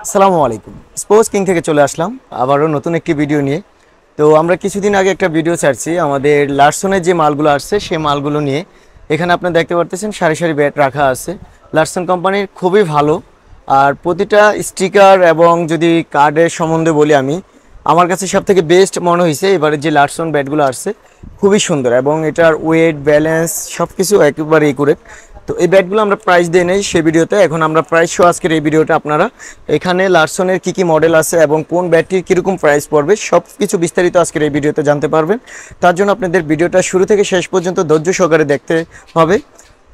আসসালামু আলাইকুম। Sports king থেকে চলে আসলাম আবারও নতুন একটি ভিডিও নিয়ে। তো আমরা কিছুদিন আগে একটা ভিডিও ছাড়ছি আমাদের লারসনের যে মালগুলো আসছে সেই মালগুলো নিয়ে। এখানে আপনি দেখতে পারতেছেন সারি সারি ব্যাট রাখা আছে। লারসন কোম্পানির খুবই ভালো, আর প্রতিটা স্টিকার এবং যদি কার্ডের সম্বন্ধে বলি আমি, আমার কাছে সবথেকে বেস্ট মনে হয়েছে এবারে যে লারসন ব্যাটগুলো আসছে, খুবই সুন্দর এবং এটার ওয়েট ব্যালেন্স সব কিছু একেবারে একুরেট। তো এই ব্যাটগুলো আমরা প্রাইস দিয়ে নেই সেই ভিডিওতে। এখন আমরা প্রাইস শো আজকের এই ভিডিওটা আপনারা এখানে লারসনের কি মডেল আছে এবং কোন ব্যাটটির কীরকম প্রাইস পড়বে সব কিছু বিস্তারিত আজকের এই ভিডিওতে জানতে পারবেন। তার জন্য আপনাদের ভিডিওটা শুরু থেকে শেষ পর্যন্ত ধৈর্য সহকারে দেখতে হবে,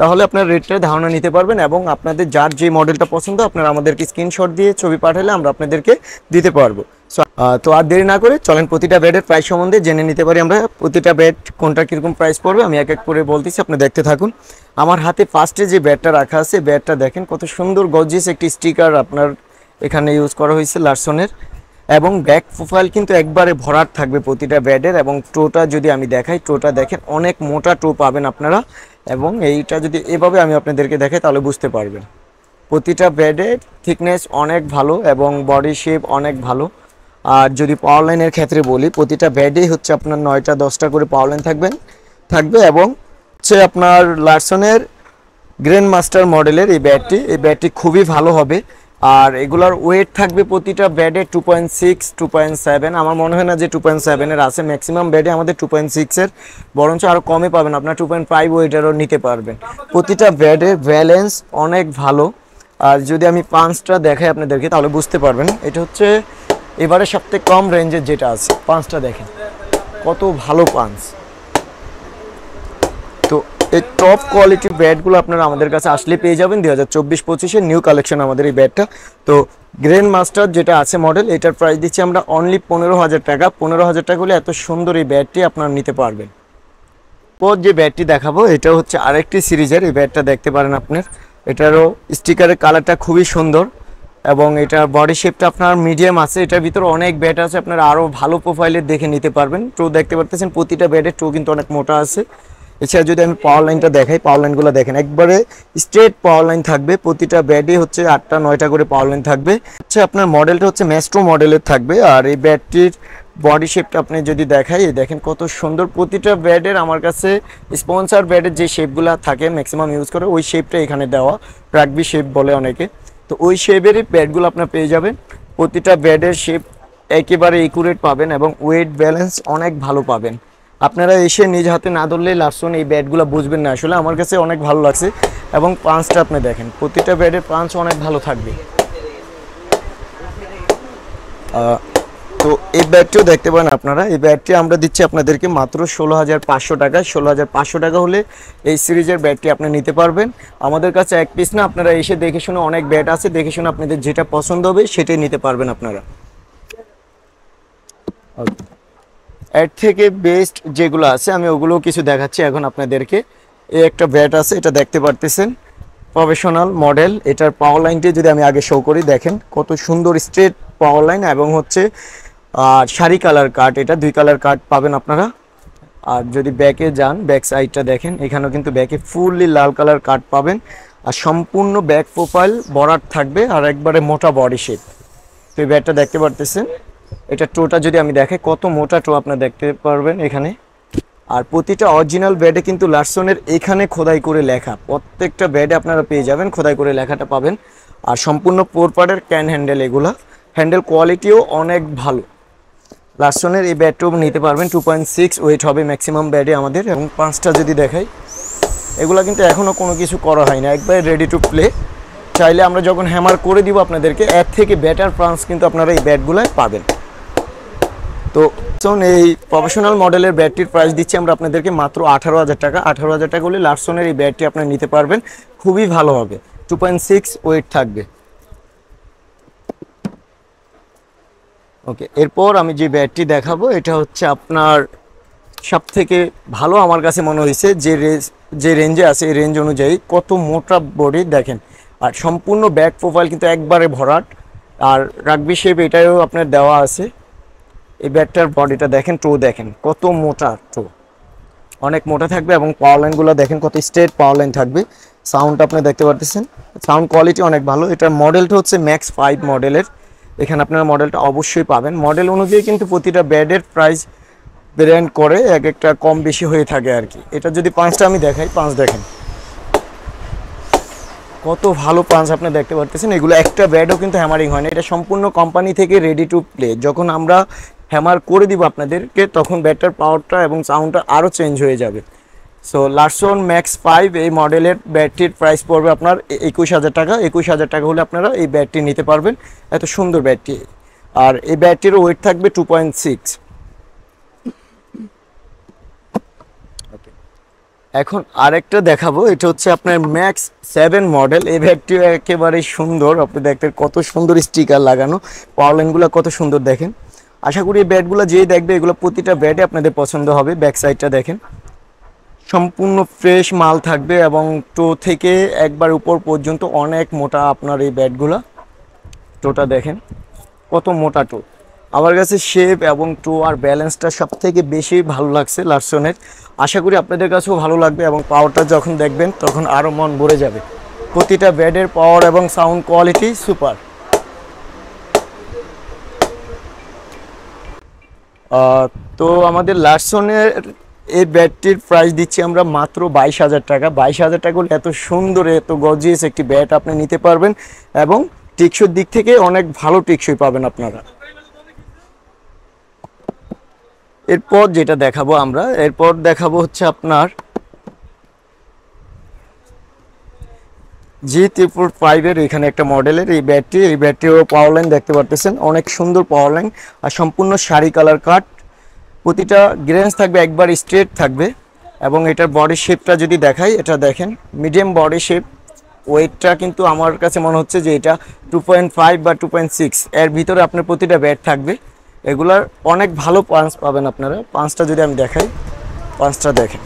তাহলে আপনার রেটটা ধারণা নিতে পারবেন এবং আপনাদের যার যে মডেলটা পছন্দ আপনারা আমাদেরকে স্ক্রিনশট দিয়ে ছবি পাঠালে আমরা আপনাদেরকে দিতে পারবো। তো আর দেরি না করে চলেন প্রতিটা ব্যাটের প্রাইস সম্বন্ধে জেনে নিতে পারি আমরা। প্রতিটা ব্যাট কোনটা কীরকম প্রাইস পড়বে আমি এক এক করে বলতেছি, আপনি দেখতে থাকুন। আমার হাতে ফার্স্টে যে ব্যাটটা রাখা আছে, ব্যাটটা দেখেন কত সুন্দর গর্জিয়াস একটি স্টিকার আপনার এখানে ইউজ করা হয়েছে লারসনের, এবং ব্যাক প্রোফাইল কিন্তু একবারে ভরাট থাকবে প্রতিটা ব্যাটের। এবং টোটা যদি আমি দেখাই, টোটা দেখেন অনেক মোটা টো পাবেন আপনারা, এবং এইটা যদি এভাবে আমি আপনাদেরকে দেখাই তাহলে বুঝতে পারবেন। প্রতিটা ব্যাটের থিকনেস অনেক ভালো এবং বডি শেপ অনেক ভালো। আর যদি পাওয়ার লাইনের ক্ষেত্রে বলি, প্রতিটা ব্যাটেই হচ্ছে আপনার 9টা 10টা করে পাওয়ার লাইন থাকবে এবং হচ্ছে আপনার লারসনের গ্র্যান্ড মাস্টার মডেলের এই ব্যাটটি খুবই ভালো হবে। আর এগুলার ওয়েট থাকবে প্রতিটা ব্যাডে 2.6 2.7, আমার মনে হয় না যে 2.7-এর আছে। ম্যাক্সিমাম ব্যাডে আমাদের 2.6-এর, বরঞ্চ আরও কমে পাবেন, আপনার 2.5 ওয়েটেরও নিতে পারবেন। প্রতিটা ব্যাডের ব্যালেন্স অনেক ভালো। আর যদি আমি পাঁচটা দেখাই আপনাদেরকে তাহলে বুঝতে পারবেন। এটা হচ্ছে এবারে সবথেকে কম রেঞ্জের যেটা আছে, পাঁচটা দেখেন কত ভালো পাঁচ। তো এই টপ কোয়ালিটির ব্যাটগুলো আপনারা আমাদের কাছে আসলে পেয়ে যাবেন 2024-25-এর নিউ কালেকশন আমাদের এই ব্যাটটা। তো গ্র্যান্ড মাস্টার যেটা আছে মডেল, এটার প্রাইস দিচ্ছি আমরা অনলি 15,000 টাকা। 15,000 টাকা হলে এত সুন্দর এই ব্যাটটি আপনারা নিতে পারবেন। পর যে ব্যাটটি দেখাবো এটা হচ্ছে আরেকটি সিরিজের এই ব্যাটটা, দেখতে পারেন আপনার এটারও স্টিকারের কালারটা খুবই সুন্দর এবং এটার বডি শেপটা আপনার মিডিয়াম আছে। এটার ভিতরে অনেক ব্যাট আছে, আপনারা আরও ভালো প্রোফাইলের দেখে নিতে পারবেন। টো দেখতে পারতেছেন প্রতিটা ব্যাটের টো কিন্তু অনেক মোটা আছে। এছাড়া যদি আমি পাওয়ার লাইনটা দেখাই, পাওয়ার লাইনগুলো দেখেন একবারে স্ট্রেট পাওয়ার লাইন থাকবে। প্রতিটা ব্যাটে হচ্ছে 8টা 9টা করে পাওয়ার লাইন থাকবে। হচ্ছে আপনার মডেলটা হচ্ছে ম্যাস্ট্রো মডেলের থাকবে। আর এই ব্যাটটির বডি শেপটা আপনি যদি দেখাই, দেখেন কত সুন্দর। প্রতিটা ব্যাটের আমার কাছে স্পন্সার ব্যাটের যে শেপগুলো থাকে ম্যাক্সিমাম ইউজ করে, ওই শেপটা এখানে দেওয়া, রাগবি শেপ বলে অনেকে। তো ওই শেপেরই ব্যাটগুলো আপনার পেয়ে যাবেন। প্রতিটা ব্যাটের শেপ একেবারে একুরেট পাবেন এবং ওয়েট ব্যালেন্স অনেক ভালো পাবেন। আপনারা এসে নিজ হাতে না ধরলেই লারসন এই ব্যাটগুলো বুঝবেন না। আসলে আমার কাছে অনেক ভালো লাগছে এবং পাঁচটা আপনি দেখেন প্রতিটা ব্যাটের পাঁচ অনেক ভালো থাকবে। তো এই ব্যাটটিও দেখতে পারেন আপনারা। এই ব্যাটটি আমরা দিচ্ছি আপনাদেরকে মাত্র 16,500 টাকায়। 16,500 টাকা হলে এই সিরিজের ব্যাটটি আপনি নিতে পারবেন। আমাদের কাছে এক পিস না, আপনারা এসে দেখে শুনে, অনেক ব্যাট আছে, দেখে শুনে আপনাদের যেটা পছন্দ হবে সেটাই নিতে পারবেন আপনারা। এর থেকে বেস্ট যেগুলো আছে আমি ওগুলো কিছু দেখাচ্ছি এখন আপনাদেরকে। এই একটা ব্যাট আছে, এটা দেখতে পারতেছেন প্রফেশনাল মডেল। এটার পাওয়ার লাইনটি যদি আমি আগে শো করি, দেখেন কত সুন্দর স্ট্রেট পাওয়ার লাইন এবং হচ্ছে শাড়ি কালার কাট। এটা 2 কালার কাট পাবেন আপনারা। আর যদি ব্যাকে যান, ব্যাক সাইডটা দেখেন, এখানেও কিন্তু ব্যাকে ফুললি লাল কালার কাট পাবেন। আর সম্পূর্ণ ব্যাক প্রোফাইল বরাট থাকবে আর একবারে মোটা বডি শেপ। তো এই ব্যাটটা দেখতে পারতেছেন, এটা টোটা যদি আমি দেখাই কত মোটা টো আপনারা দেখতে পারবেন এখানে। আর প্রতিটা অরিজিনাল ব্যাডে কিন্তু লারসনের এখানে খোদাই করে লেখা, প্রত্যেকটা ব্যাডে আপনারা পেয়ে যাবেন খোদাই করে লেখাটা পাবেন। আর সম্পূর্ণ পোরপাডের ক্যান হ্যান্ডেল, এগুলা হ্যান্ডেল কোয়ালিটিও অনেক ভালো। লারসনের এই ব্যাটটাও নিতে পারবেন। 2.6 ওয়েট হবে ম্যাক্সিমাম ব্যাডে আমাদের। এবং পাঁচটা যদি দেখাই, এগুলা কিন্তু এখনও কোনো কিছু করা হয় না, একবারে রেডি টু প্লে। চাইলে আমরা যখন হ্যামার করে দিব আপনাদেরকে, এর থেকে বেটার প্রাইস কিন্তু আপনারা এই ব্যাটগুলোয় পাবেন। তো এই প্রফেশনাল মডেলের ব্যাটটির প্রাইস দিচ্ছি আমরা আপনাদেরকে মাত্র 18,000 টাকা। 18,000 টাকা হলে লারসনের এই ব্যাটটি আপনারা নিতে পারবেন, খুবই ভালো হবে। 2.6 ওয়েট থাকবে। ওকে, এরপর আমি যে ব্যাটটি দেখাবো এটা হচ্ছে আপনার সব থেকে ভালো আমার কাছে মনে হয়েছে। যে রেঞ্জে আছে এই রেঞ্জ অনুযায়ী কত মোটা বডি দেখেন। আর সম্পূর্ণ ব্যাক প্রোফাইল কিন্তু একবারে ভরাট। আর রাগবি শেপ এটাও আপনার দেওয়া আছে। এই ব্যাটটার বডিটা দেখেন, টো দেখেন কত মোটা, টো অনেক মোটা থাকবে এবং পাওয়ার লাইনগুলো দেখেন কত স্ট্রেট পাওয়ার লাইন থাকবে। সাউন্ড আপনি দেখতে পারতেছেন, সাউন্ড কোয়ালিটি অনেক ভালো। এটার মডেলটা হচ্ছে ম্যাক্স 5 মডেলের। এখানে আপনারা মডেলটা অবশ্যই পাবেন। মডেল অনুযায়ী কিন্তু প্রতিটা ব্যাডের প্রাইস ভেরিয়েন্ট করে, এক একটা কম বেশি হয়ে থাকে আর কি। এটা যদি পাঁচটা আমি দেখাই, পাঁচ দেখেন কত ভালো পাঁচ আপনি দেখতে পারতেছেন। এগুলো একটা ব্যাডও কিন্তু হ্যামারিং হয় না, এটা সম্পূর্ণ কোম্পানি থেকে রেডি টু প্লে। যখন আমরা হ্যামার করে দিব আপনাদেরকে, তখন ব্যাটটার পাওয়ারটা এবং সাউন্ডটা আরও চেঞ্জ হয়ে যাবে। সো লারসন ম্যাক্স 5 এই মডেলের ব্যাটটির প্রাইস পড়বে আপনার 21,000 টাকা। 21,000 টাকা হলে আপনারা এই ব্যাটটি নিতে পারবেন, এত সুন্দর ব্যাটটি। আর এই ব্যাটটির ওয়েট থাকবে 2.6। এখন আরেকটা দেখাবো, এটা হচ্ছে আপনার ম্যাক্স 7 মডেল। এই ব্যাটটিও একেবারে সুন্দর, আপনি দেখতে কত সুন্দর স্টিকার লাগানো, পাওয়ার লাইনগুলো কত সুন্দর দেখেন। আশা করি এই ব্যাটগুলো যেই দেখবে এগুলো প্রতিটা ব্যাটে আপনাদের পছন্দ হবে। ব্যাক সাইডটা দেখেন, সম্পূর্ণ ফ্রেশ মাল থাকবে এবং টো থেকে একবার উপর পর্যন্ত অনেক মোটা আপনার এই ব্যাটগুলো। টোটা দেখেন কত মোটা টো। আমার কাছে শেপ এবং টো আর ব্যালেন্সটা সব থেকে বেশি ভালো লাগছে লারসনের। আশা করি আপনাদের কাছেও ভালো লাগবে এবং পাওয়ারটা যখন দেখবেন তখন আরও মন ভরে যাবে। প্রতিটা ব্যাটের পাওয়ার এবং সাউন্ড কোয়ালিটি সুপার। তো আমাদের লারসনের এই ব্যাটটির প্রাইস দিচ্ছি আমরা মাত্র 22,000 টাকা। 22,000 টাকা হলে এত সুন্দর এত গর্জিয়াস একটি ব্যাট আপনি নিতে পারবেন এবং টেকসইর দিক থেকে অনেক ভালো টেকসই পাবেন আপনারা। এরপর যেটা দেখাবো আমরা, এরপর দেখাবো হচ্ছে আপনার G345 এর এখানে একটা মডেলের এই ব্যাটটি। এই ব্যাটটিও পাওয়ার লাইন দেখতে পারতেছেন, অনেক সুন্দর পাওয়ার লাইন আর সম্পূর্ণ শাড়ি কালার কাট। প্রতিটা গ্রেন্স থাকবে একবার স্ট্রেট থাকবে এবং এটার বডি শেপটা যদি দেখাই, এটা দেখেন মিডিয়াম বডি শেপ। ওয়েটটা কিন্তু আমার কাছে মনে হচ্ছে যে এটা 2.5 বা 2.6 এর ভিতরে আপনার প্রতিটা ব্যাট থাকবে। এগুলার অনেক ভালো পাঞ্চ পাবেন আপনারা। পাঞ্চটা যদি আমি দেখাই, পাঞ্চটা দেখেন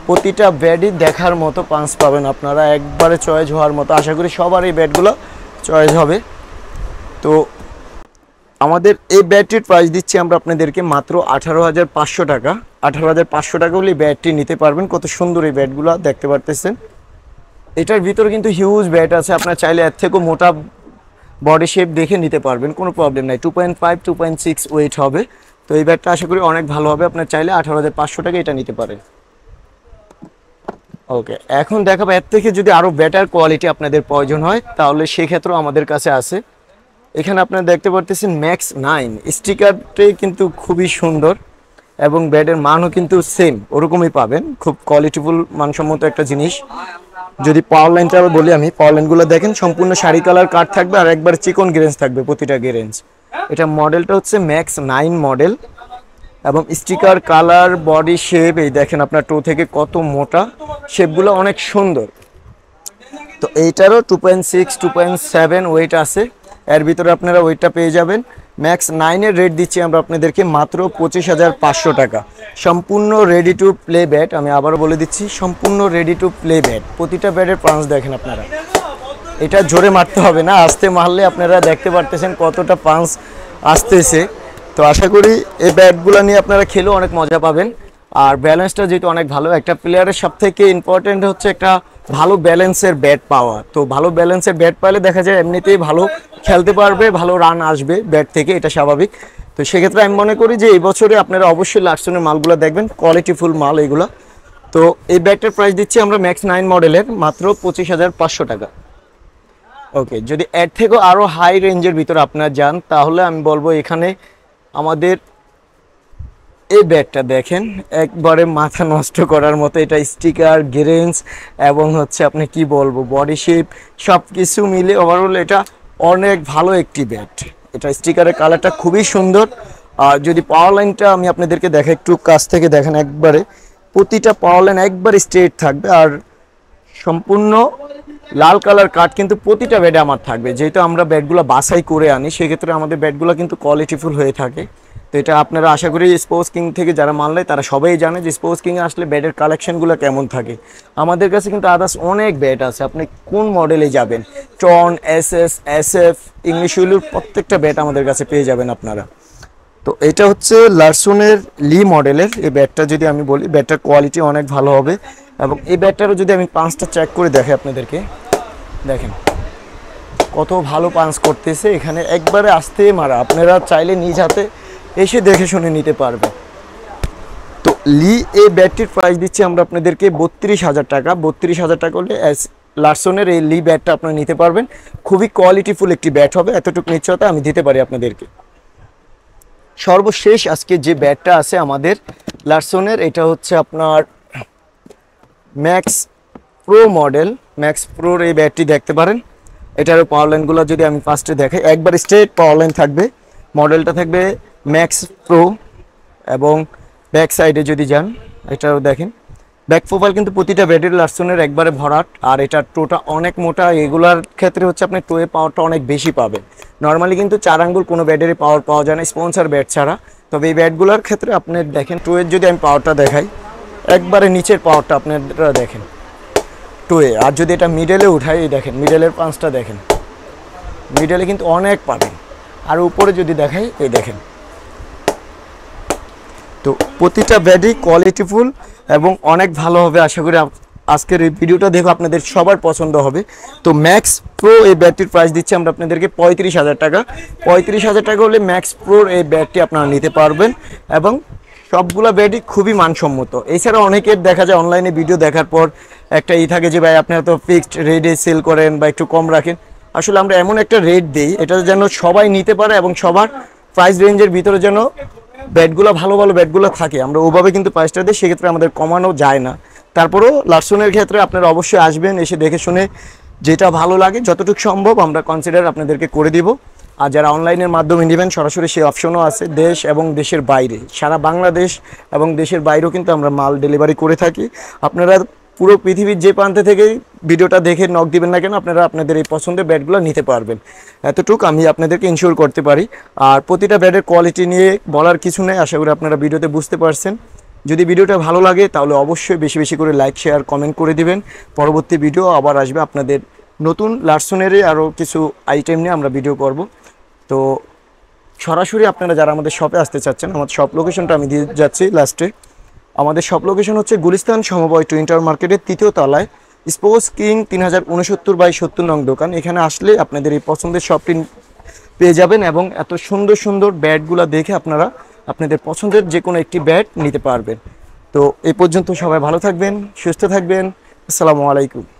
প্রতিটা ব্যাটই দেখার মতো পাঞ্চ পাবেন আপনারা, একবারে চয়েস হওয়ার মতো। আশা করি সবার এই ব্যাটগুলো চয়েস হবে। তো আমাদের এই ব্যাটটির প্রাইস দিচ্ছি আমরা আপনাদেরকে মাত্র 18,500 টাকা। 18,500 টাকা হলে ব্যাটটি নিতে পারবেন। কত সুন্দর এই ব্যাটগুলো দেখতে পারতেছেন। এটার ভিতরে কিন্তু হিউজ ব্যাট আছে, আপনার চাইলে এর থেকেও মোটা বডি শেপ দেখে নিতে পারবেন, কোনো প্রবলেম নাই। 2.5 2.6 ওয়েট হবে। তো এই ব্যাটটা আশা করি অনেক ভালো হবে, আপনার চাইলে 18,500 টাকা এটা নিতে পারেন। ওকে, এখন দেখাবো এর থেকে যদি আরও বেটার কোয়ালিটি আপনাদের প্রয়োজন হয় তাহলে সেক্ষেত্রেও আমাদের কাছে আছে। এখানে আপনারা দেখতে পারতেছেন ম্যাক্স 9 স্টিকারটাই কিন্তু খুবই সুন্দর এবং ব্যাটের মানও কিন্তু সেম ওরকমই পাবেন, খুব কোয়ালিটিফুল মানসম্মত একটা জিনিস। যদি পাওয়ার লাইনটা বলি আমি, পাওয়ার লাইনগুলো দেখেন সম্পূর্ণ শাড়ি কালার কাট থাকবে আর একবার চিকন গ্রেঞ্জ থাকবে প্রতিটা গ্রেঞ্জ। এটা মডেলটা হচ্ছে ম্যাক্স 9 মডেল এবং স্টিকার কালার বডি শেপ এই দেখেন আপনার টো থেকে কত মোটা, শেপগুলো অনেক সুন্দর। তো এইটারও 2.6 2.7 ওয়েট আছে, এর ভিতরে আপনারা ওয়েটটা পেয়ে যাবেন। ম্যাক্স 9 এর রেট দিচ্ছি আমরা আপনাদেরকে মাত্র 25,500 টাকা। সম্পূর্ণ রেডি টু প্লে ব্যাট, আমি আবারও বলে দিচ্ছি সম্পূর্ণ রেডি টু প্লে ব্যাট। প্রতিটা ব্যাটের পাঞ্চ দেখেন আপনারা, এটা জোরে মারতে হবে না, আস্তে মারলে আপনারা দেখতে পারতেছেন কতটা পাঞ্চ আসতেছে। তো আশা করি এই ব্যাটগুলো নিয়ে আপনারা খেলেও অনেক মজা পাবেন। আর ব্যালেন্সটা যেহেতু অনেক ভালো, একটা প্লেয়ারের সব থেকে ইম্পর্টেন্ট হচ্ছে একটা ভালো ব্যালেন্সের ব্যাট পাওয়া। তো ভালো ব্যালেন্সের ব্যাট পাইলে দেখা যায় এমনিতেই ভালো খেলতে পারবে, ভালো রান আসবে ব্যাট থেকে, এটা স্বাভাবিক। তো সেক্ষেত্রে আমি মনে করি যে এই বছরে আপনারা অবশ্যই লারসনের মালগুলো দেখবেন, কোয়ালিটিফুল মাল এগুলো। তো এই ব্যাটটার প্রাইস দিচ্ছি আমরা ম্যাক্স 9 মডেলের মাত্র 25,500 টাকা। ওকে, যদি এর থেকেও আরও হাই রেঞ্জের ভিতরে আপনারা যান তাহলে আমি বলবো এখানে আমাদের এই ব্যাটটা দেখেন, একবারে মাথা নষ্ট করার মতো। এটা স্টিকার গ্রেঞ্জ এবং হচ্ছে আপনি কি বলবো বডি শেপ সব কিছু মিলে ওভারঅল এটা অনেক ভালো একটি ব্যাট। এটা স্টিকারের কালারটা খুবই সুন্দর। আর যদি পাওয়ার লাইনটা আমি আপনাদেরকে দেখাই, একটু কাছ থেকে দেখেন, একবারে প্রতিটা পাওয়ার লাইন একবার স্ট্রেট থাকবে আর সম্পূর্ণ লাল কালার কাট কিন্তু প্রতিটা ব্যাটে আমার থাকবে। যেহেতু আমরা ব্যাটগুলো বাছাই করে আনি সেক্ষেত্রে আমাদের ব্যাটগুলো কিন্তু কোয়ালিটিফুল হয়ে থাকে। তো এটা আপনারা আশা করি স্পোর্টস কিং থেকে যারা মানলে তারা সবাই জানে যে স্পোর্টস কিংয়ে আসলে ব্যাটের কালেকশনগুলো কেমন থাকে। আমাদের কাছে কিন্তু আদার্স অনেক ব্যাট আছে, আপনি কোন মডেলে যাবেন, টন, এসএস, এসএফ, ইংলিশ উইলুর প্রত্যেকটা ব্যাট আমাদের কাছে পেয়ে যাবেন আপনারা। তো এটা হচ্ছে লারসনের লি মডেলের এই ব্যাটটা। যদি আমি বলি ব্যাটটার কোয়ালিটি অনেক ভালো হবে এবং এই ব্যাটটারও যদি আমি পাঁচটা চেক করে দেখাই আপনাদেরকে, দেখেন কত ভালো পাঞ্চ করতেছে। এখানে একবারে আস্তে মারা, আপনারা চাইলে নিজ হাতে এসে দেখে শুনে নিতে পারবেন। তো লি এই ব্যাটটির প্রাইস দিচ্ছি আমরা আপনাদেরকে 32,000 টাকা। 32,000 টাকা হলে লারসনের এই লি ব্যাটটা আপনারা নিতে পারবেন। খুবই কোয়ালিটিফুল একটি ব্যাট হবে, এতটুকু নিশ্চয়তা আমি দিতে পারি আপনাদেরকে। সর্বশেষ আজকে যে ব্যাটটা আছে আমাদের লারসনের, এটা হচ্ছে আপনার ম্যাক্স প্রো মডেল। ম্যাক্স প্রোর এই ব্যাটটি দেখতে পারেন। এটার পাওয়ার লাইনগুলো যদি আমি ফার্স্টে দেখাই, একবার স্ট্রেট পাওয়ার লাইন থাকবে। মডেলটা থাকবে ম্যাক্স প্রো। এবং ব্যাক সাইডে যদি যান, এটাও দেখেন ব্যাক প্রোফাইল কিন্তু প্রতিটা ব্যাটের লারসনের একবারে ভরাট। আর এটার টোটা অনেক মোটা, এগুলার ক্ষেত্রে হচ্ছে আপনি টোয়ে পাওয়ারটা অনেক বেশি পাবেন। নর্মালি কিন্তু 4 আঙ্গুল কোনো ব্যাটারি পাওয়ার পাওয়া যায় না স্পন্সর ব্যাট ছাড়া। তবে এই ব্যাটগুলোর ক্ষেত্রে আপনি দেখেন টোয়ের যদি আমি পাওয়ারটা দেখাই, একবারে নিচের পাওয়ারটা আপনারা দেখেন টোয়ে। আর যদি এটা মিডলে উঠাই, এই দেখেন মিডলের পাঁচটা দেখেন, মিডলে কিন্তু অনেক পাবেন। আর উপরে যদি দেখাই, এই দেখেন। তো প্রতিটা ব্যাটই কোয়ালিটিফুল এবং অনেক ভালো হবে। আশা করি আজকের এই ভিডিওটা দেখে আপনাদের সবার পছন্দ হবে। তো ম্যাক্স প্রো এই ব্যাটটির প্রাইস দিচ্ছি আমরা আপনাদেরকে 35,000 টাকা। 35,000 টাকা হলে ম্যাক্স প্রোর এই ব্যাটটি আপনারা নিতে পারবেন। এবং সবগুলো ব্যাটই খুবই মানসম্মত। এছাড়া অনেকের দেখা যায় অনলাইনে ভিডিও দেখার পর একটা থাকে যে ভাই আপনারা তো ফিক্সড রেটে সেল করেন বা একটু কম রাখেন। আসলে আমরা এমন একটা রেট দিই এটা যেন সবাই নিতে পারে এবং সবার প্রাইস রেঞ্জের ভিতরে যেন ব্যাটগুলো ভালো ভালো ব্যাটগুলো থাকে। আমরা ওভাবে কিন্তু প্রাইসটা দিই, সেক্ষেত্রে আমাদের কমানো যায় না। তারপরেও লারসনের ক্ষেত্রে আপনারা অবশ্যই আসবেন, এসে দেখে শুনে যেটা ভালো লাগে যতটুকু সম্ভব আমরা কনসিডার আপনাদেরকে করে দিব। আর যারা অনলাইনের মাধ্যমে নেবেন সরাসরি সেই অপশনও আছে। দেশ এবং দেশের বাইরে, সারা বাংলাদেশ এবং দেশের বাইরেও কিন্তু আমরা মাল ডেলিভারি করে থাকি। আপনারা পুরো পৃথিবীর যে প্রান্তে থেকে ভিডিওটা দেখে নক দিবেন না কেন, আপনারা আপনাদের এই পছন্দের ব্যাটগুলো নিতে পারবেন। এতটুকু আমি আপনাদেরকে ইনশিওর করতে পারি। আর প্রতিটা ব্যাটের কোয়ালিটি নিয়ে বলার কিছু নেই, আশা করি আপনারা ভিডিওতে বুঝতে পারছেন। যদি ভিডিওটা ভালো লাগে তাহলে অবশ্যই বেশি বেশি করে লাইক শেয়ার কমেন্ট করে দিবেন। পরবর্তী ভিডিও আবার আসবে আপনাদের নতুন লারসনেরই আরও কিছু আইটেম নিয়ে আমরা ভিডিও করব। তো সরাসরি আপনারা যারা আমাদের শপে আসতে চাচ্ছেন, আমাদের শপ লোকেশনটা আমি দিয়ে যাচ্ছি লাস্টে। আমাদের শপ লোকেশন হচ্ছে গুলিস্তান সমবায় টুইন টাওয়ার মার্কেটের 3য় তলায় স্পোর্টস কিং 3069/70 নং দোকান। এখানে আসলে আপনাদের এই পছন্দের শপটি পেয়ে যাবেন এবং এত সুন্দর সুন্দর ব্যাটগুলো দেখে আপনারা আপনাদের পছন্দের যে কোনো একটি ব্যাট নিতে পারবেন। তো এই পর্যন্ত সবাই ভালো থাকবেন, সুস্থ থাকবেন। আসসালামু আলাইকুম।